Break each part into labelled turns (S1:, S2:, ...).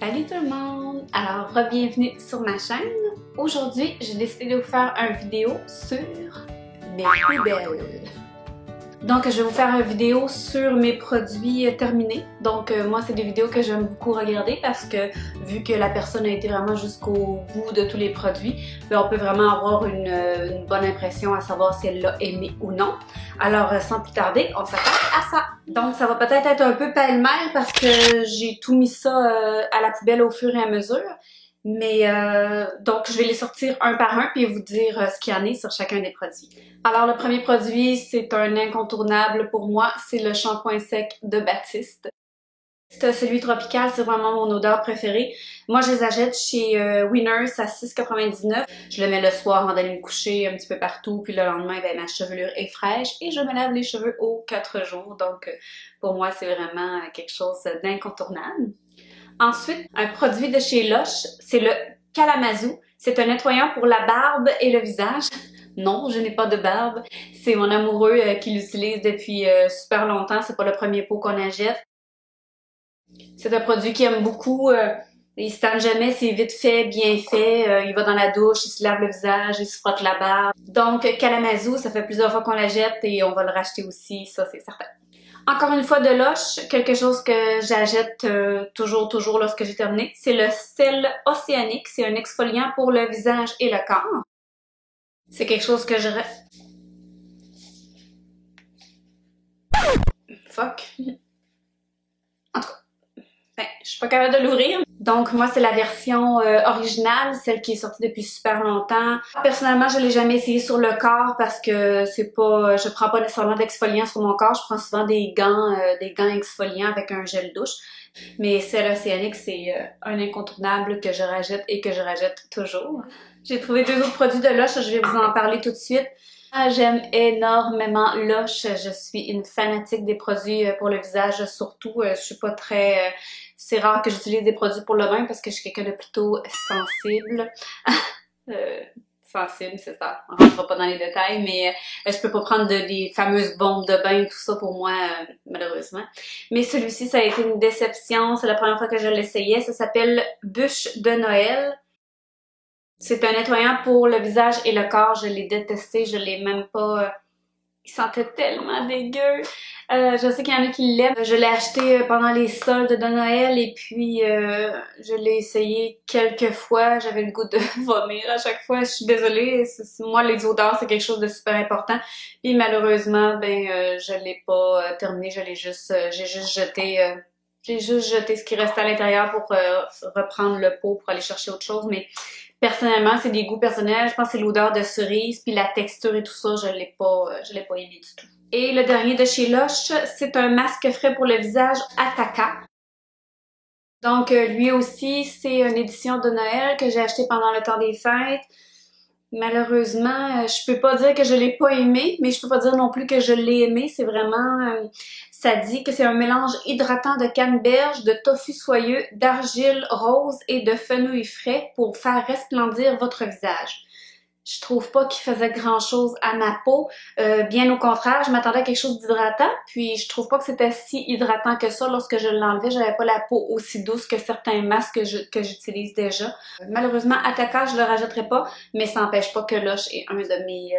S1: Salut tout le monde! Alors, bienvenue sur ma chaîne. Aujourd'hui, j'ai décidé de vous faire une vidéo sur mes poubelles. Donc, je vais vous faire une vidéo sur mes produits terminés. Donc, moi, c'est des vidéos que j'aime beaucoup regarder parce que, vu que la personne a été vraiment jusqu'au bout de tous les produits, bien, on peut vraiment avoir une bonne impression à savoir si elle l'a aimé ou non. Alors, sans plus tarder, on s'attaque à ça. Donc, ça va peut-être être un peu pêle-mêle parce que j'ai tout mis ça à la poubelle au fur et à mesure. Mais donc, je vais les sortir un par un puis vous dire ce qu'il y en a sur chacun des produits. Alors, le premier produit, c'est un incontournable pour moi, c'est le shampoing sec de Baptiste. Celui tropical, c'est vraiment mon odeur préférée. Moi, je les achète chez Winners à 6,99 $. Je le mets le soir avant d'aller me coucher un petit peu partout, puis le lendemain, ben, ma chevelure est fraîche et je me lave les cheveux aux 4 jours. Donc, pour moi, c'est vraiment quelque chose d'incontournable. Ensuite, un produit de chez Lush, c'est le Kalamazoo. C'est un nettoyant pour la barbe et le visage. Non, je n'ai pas de barbe. C'est mon amoureux qui l'utilise depuis super longtemps. C'est pas le premier pot qu'on achète. C'est un produit qu'il aime beaucoup. Il se tente jamais, c'est vite fait, bien fait. Il va dans la douche, il se lave le visage, il se frotte la barbe. Donc, Kalamazoo, ça fait plusieurs fois qu'on la jette et on va le racheter aussi, ça c'est certain. Encore une fois de Lush, quelque chose que j'achète toujours lorsque j'ai terminé, c'est le sel océanique. C'est un exfoliant pour le visage et le corps. C'est quelque chose que je... Fuck. En tout cas, ben, je suis pas capable de l'ouvrir. Donc moi, c'est la version originale, celle qui est sortie depuis super longtemps. Personnellement, je l'ai jamais essayé sur le corps parce que c'est pas... Je prends pas nécessairement d'exfoliant sur mon corps. Je prends souvent des gants exfoliants avec un gel douche. Mais celle océanique, c'est un incontournable que je rachète et que je rachète toujours. J'ai trouvé 2 autres produits de Lush, je vais vous en parler tout de suite. J'aime énormément Lush, je suis une fanatique des produits pour le visage surtout. Je suis pas très... c'est rare que j'utilise des produits pour le bain parce que je suis quelqu'un de plutôt sensible. Sensible, c'est ça. On rentrera pas dans les détails, mais je peux pas prendre des fameuses bombes de bain et tout ça pour moi, malheureusement. Mais celui-ci, ça a été une déception. C'est la première fois que je l'essayais. Ça s'appelle Bûche de Noël. C'est un nettoyant pour le visage et le corps. Je l'ai détesté. Je l'ai même pas... Il sentait tellement dégueu. Je sais qu'il y en a qui l'aiment. Je l'ai acheté pendant les soldes de Noël et puis je l'ai essayé quelques fois. J'avais le goût de vomir à chaque fois. Je suis désolée. Moi, les odeurs, c'est quelque chose de super important. Puis malheureusement, ben, je l'ai pas terminé. J'ai juste jeté... j'ai juste jeté ce qui restait à l'intérieur pour reprendre le pot pour aller chercher autre chose. Mais personnellement, c'est des goûts personnels. Je pense que c'est l'odeur de cerise, puis la texture et tout ça, je l'ai pas aimé du tout. Et le dernier de chez Lush, c'est un masque frais pour le visage Ataka. Donc, lui aussi, c'est une édition de Noël que j'ai acheté pendant le temps des fêtes. Malheureusement, je peux pas dire que je l'ai pas aimé, mais je peux pas dire non plus que je l'ai aimé. C'est vraiment... ça dit que c'est un mélange hydratant de canneberge, de tofu soyeux, d'argile rose et de fenouil frais pour faire resplendir votre visage. Je trouve pas qu'il faisait grand-chose à ma peau. Bien au contraire, je m'attendais à quelque chose d'hydratant, puis je trouve pas que c'était si hydratant que ça. Lorsque je l'enlevais, j'avais pas la peau aussi douce que certains masques que j'utilise déjà. Malheureusement, Ataka, je le rajouterai pas, mais ça n'empêche pas que Lush est un de mes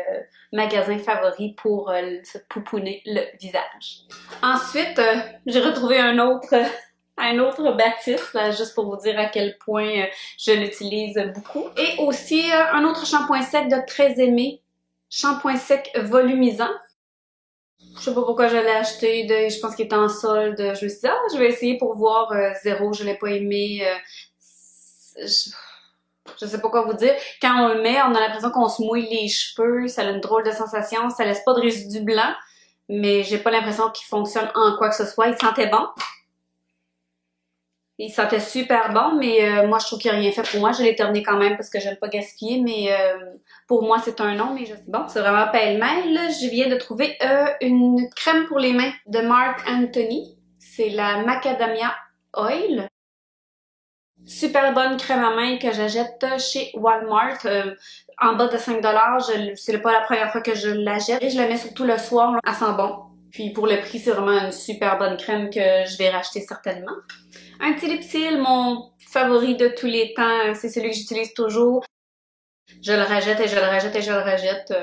S1: magasins favoris pour se pouponner le visage. Ensuite, j'ai retrouvé un autre Baptiste, là, juste pour vous dire à quel point je l'utilise beaucoup. Et aussi un autre shampoing sec de Très Aimé, shampoing sec volumisant. Je sais pas pourquoi je l'ai acheté, je pense qu'il est en solde. Je me suis dit, ah, je vais essayer pour voir. Zéro, je l'ai pas aimé. Je sais pas quoi vous dire. Quand on le met, on a l'impression qu'on se mouille les cheveux, ça a une drôle de sensation, ça laisse pas de résidu blanc, mais j'ai pas l'impression qu'il fonctionne en quoi que ce soit. Il sentait bon. Il sentait super bon, mais moi, je trouve qu'il n'a rien fait pour moi. Je l'ai terminé quand même parce que j'aime pas gaspiller, mais pour moi, c'est un non, mais je sais. Bon, c'est vraiment pêle-mêle. Je viens de trouver une crème pour les mains de Marc Anthony. C'est la Macadamia Oil. Super bonne crème à main que j'achète chez Walmart. En bas de 5 $. C'est pas la première fois que je l'achète. Et je la mets surtout le soir. Elle sent bon. Puis pour le prix, c'est vraiment une super bonne crème que je vais racheter certainement. Un petit lip-seal, mon favori de tous les temps. C'est celui que j'utilise toujours. Je le rejette et je le rejette et je le rejette.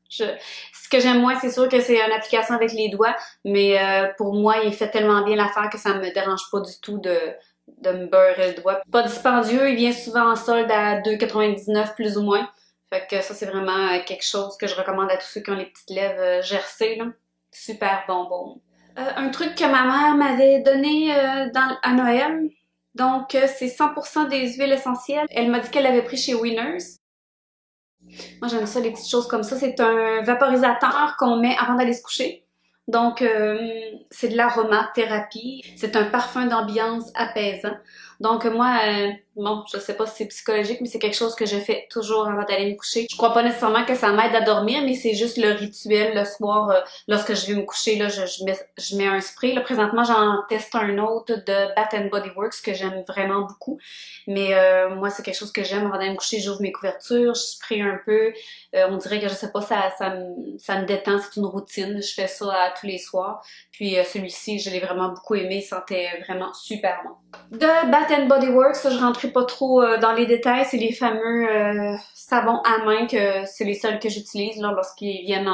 S1: Ce que j'aime moins, c'est sûr que c'est une application avec les doigts, mais pour moi, il fait tellement bien l'affaire que ça me dérange pas du tout de me beurrer le doigt. Pas dispendieux, il vient souvent en solde à 2,99 plus ou moins. Fait que ça, c'est vraiment quelque chose que je recommande à tous ceux qui ont les petites lèvres gercées, là. Super bonbon. Un truc que ma mère m'avait donné à Noël, donc c'est 100% des huiles essentielles. Elle m'a dit qu'elle l'avait pris chez Winners. Moi, j'aime ça, les petites choses comme ça. C'est un vaporisateur qu'on met avant d'aller se coucher. Donc, c'est de l'aromathérapie. C'est un parfum d'ambiance apaisant. Donc, moi, bon, je sais pas si c'est psychologique, mais c'est quelque chose que je fais toujours avant d'aller me coucher. Je crois pas nécessairement que ça m'aide à dormir, mais c'est juste le rituel le soir. Lorsque je vais me coucher, là, je mets un spray. Là, présentement, j'en teste un autre de Bath Body Works que j'aime vraiment beaucoup. Mais moi, c'est quelque chose que j'aime avant d'aller me coucher. J'ouvre mes couvertures, je spray un peu. On dirait que, je sais pas, ça me détend. C'est une routine. Je fais ça tous les soirs. Puis celui-ci, je l'ai vraiment beaucoup aimé. Il sentait vraiment super bon. De Bath Body Works, je rentrais pas trop dans les détails. C'est les fameux savons à main que c'est les seuls que j'utilise là lorsqu'ils viennent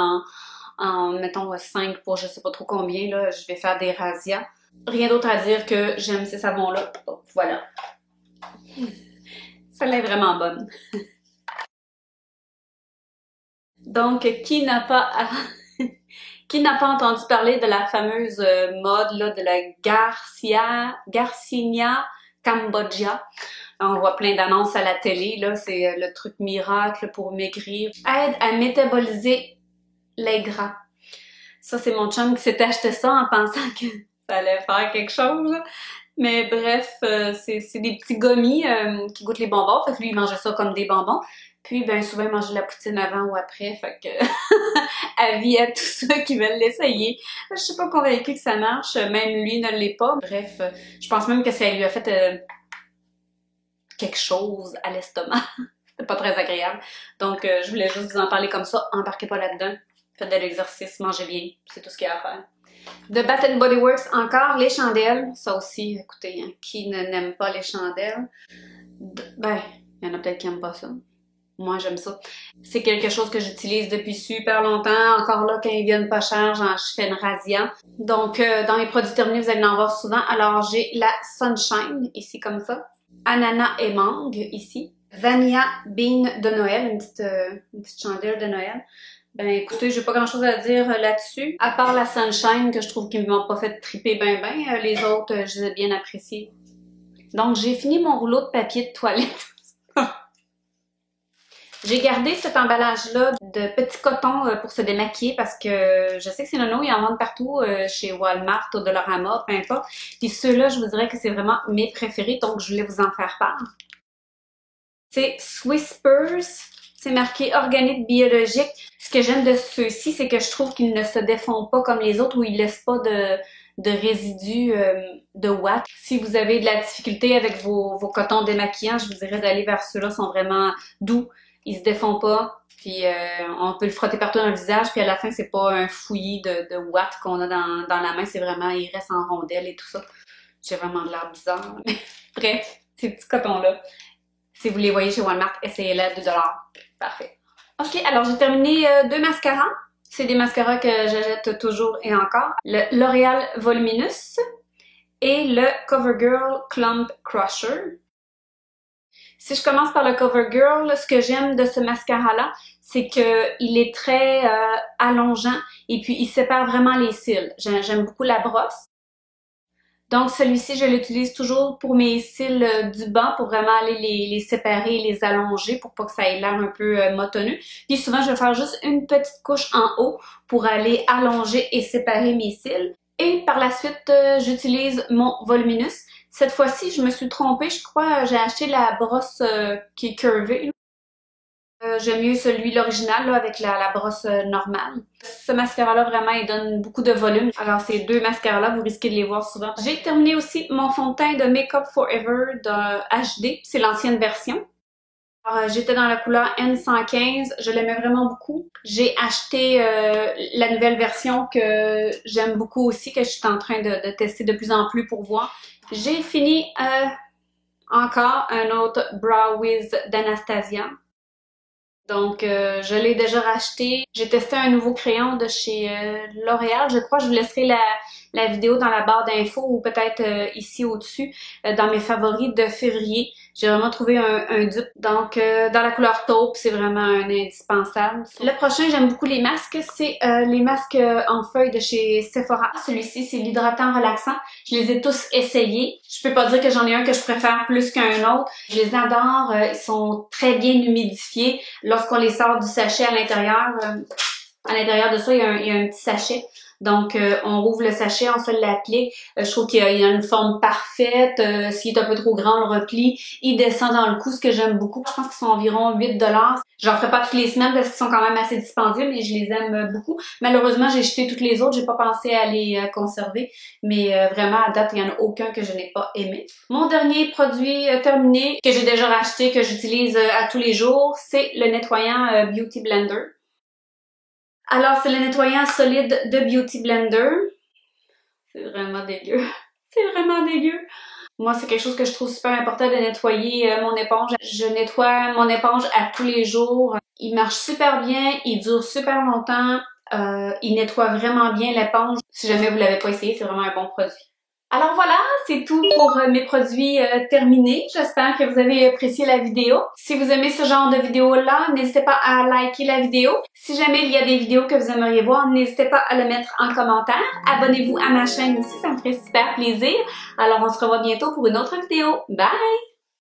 S1: mettons 5 pour je sais pas trop combien. Là, je vais faire des razzias. Rien d'autre à dire que j'aime ces savons-là. Oh, voilà. Ça l'est vraiment bonne. Donc, qui n'a pas entendu parler de la fameuse mode là, de la Garcinia Cambogia? On voit plein d'annonces à la télé, là, c'est le truc miracle pour maigrir. Aide à métaboliser les gras. Ça, c'est mon chum qui s'est acheté ça en pensant que ça allait faire quelque chose. Mais bref, c'est des petits gommis qui goûtent les bonbons. Fait que lui, il mangeait ça comme des bonbons. Puis, ben, souvent, il mangeait la poutine avant ou après. Fait que, avis à tous ceux qui veulent l'essayer. Je suis pas convaincue que ça marche. Même lui ne l'est pas. Bref, je pense même que ça lui a fait quelque chose à l'estomac. C'était pas très agréable. Donc, je voulais juste vous en parler comme ça. Embarquez pas là-dedans. Faites de l'exercice, mangez bien. C'est tout ce qu'il y a à faire. De Bath Body Works, encore les chandelles. Ça aussi, écoutez, hein, qui n'aime pas les chandelles? Ben, il y en a peut-être qui n'aiment pas ça. Moi, j'aime ça. C'est quelque chose que j'utilise depuis super longtemps. Encore là, quand ils viennent pas chers, je fais une razzia. Donc, dans les produits terminés, vous allez en voir souvent. Alors, j'ai la Sunshine, ici comme ça. Ananas et mangue, ici. Vanilla Bean de Noël, une petite chandelle de Noël. Ben écoutez, j'ai pas grand chose à dire là-dessus. À part la Sunshine, que je trouve qu'ils m'ont pas fait triper ben. Les autres, je les ai bien appréciés. Donc, j'ai fini mon rouleau de papier de toilette. J'ai gardé cet emballage-là de petit coton pour se démaquiller parce que je sais que c'est nono, ils en vendent partout chez Walmart, au Dollarama, peu importe. Puis ceux-là, je vous dirais que c'est vraiment mes préférés, donc je voulais vous en faire part. C'est Swispers, c'est marqué organique biologique. Ce que j'aime de ceux-ci, c'est que je trouve qu'ils ne se défont pas comme les autres ou ils laissent pas de résidus de ouate. Si vous avez de la difficulté avec vos cotons démaquillants, je vous dirais d'aller vers ceux-là, sont vraiment doux. Ils se défont pas, puis on peut le frotter partout dans le visage, puis à la fin, c'est pas un fouillis de watts qu'on a dans la main, c'est vraiment, il reste en rondelles et tout ça. J'ai vraiment de l'air bizarre. Bref, ces petits cotons-là, si vous les voyez chez Walmart, essayez-les à 2$. Parfait. Ok, alors j'ai terminé 2 mascaras. C'est des mascaras que j'achète toujours et encore. Le L'Oréal Voluminous et le CoverGirl Clump Crusher. Si je commence par le CoverGirl, ce que j'aime de ce mascara-là, c'est qu'il est très allongeant et puis il sépare vraiment les cils. J'aime beaucoup la brosse. Donc celui-ci, je l'utilise toujours pour mes cils du bas pour vraiment aller les séparer et les allonger pour pas que ça ait l'air un peu motonneux. Puis souvent, je vais faire juste une petite couche en haut pour aller allonger et séparer mes cils. Et par la suite, j'utilise mon Voluminous. Cette fois-ci, je me suis trompée, je crois, j'ai acheté la brosse qui est curvée. J'aime mieux celui, l'original, avec la brosse normale. Ce mascara-là, vraiment, il donne beaucoup de volume. Alors, ces deux mascaras-là, vous risquez de les voir souvent. J'ai terminé aussi mon fond de teint de Make Up Forever de HD. C'est l'ancienne version. J'étais dans la couleur N115, je l'aimais vraiment beaucoup. J'ai acheté la nouvelle version que j'aime beaucoup aussi, que je suis en train de tester de plus en plus pour voir. J'ai fini Encore un autre Brow Wiz d'Anastasia. Donc, je l'ai déjà racheté. J'ai testé un nouveau crayon de chez L'Oréal. Je crois que je vous laisserai la vidéo dans la barre d'infos ou peut-être ici au-dessus, dans mes favoris de février. J'ai vraiment trouvé un dupe. Donc, dans la couleur taupe, c'est vraiment un indispensable. Le prochain, j'aime beaucoup les masques. C'est les masques en feuilles de chez Sephora. Celui-ci, c'est l'hydratant relaxant. Je les ai tous essayés. Je peux pas dire que j'en ai un que je préfère plus qu'un autre. Je les adore. Ils sont très bien humidifiés. Lorsqu'on les sort du sachet à l'intérieur de ça, il y a un petit sachet. Donc, on rouvre le sachet, on se l'applique. Je trouve qu'il y a une forme parfaite. S'il est un peu trop grand, on le replie. Il descend dans le cou, ce que j'aime beaucoup. Je pense qu'ils sont environ 8$. J'en ferai pas toutes les semaines parce qu'ils sont quand même assez dispendieux, mais je les aime beaucoup. Malheureusement, j'ai jeté toutes les autres. J'ai pas pensé à les conserver. Mais vraiment, à date, il y en a aucun que je n'ai pas aimé. Mon dernier produit terminé, que j'ai déjà racheté, que j'utilise à tous les jours, c'est le nettoyant Beauty Blender. Alors, c'est le nettoyant solide de Beauty Blender. C'est vraiment dégueu. C'est vraiment dégueu. Moi, c'est quelque chose que je trouve super important de nettoyer mon éponge. Je nettoie mon éponge à tous les jours. Il marche super bien, il dure super longtemps. Il nettoie vraiment bien l'éponge. Si jamais vous l'avez pas essayé, c'est vraiment un bon produit. Alors voilà, c'est tout pour mes produits terminés. J'espère que vous avez apprécié la vidéo. Si vous aimez ce genre de vidéo-là, n'hésitez pas à liker la vidéo. Si jamais il y a des vidéos que vous aimeriez voir, n'hésitez pas à le mettre en commentaire. Abonnez-vous à ma chaîne aussi, ça me ferait super plaisir. Alors on se revoit bientôt pour une autre vidéo. Bye!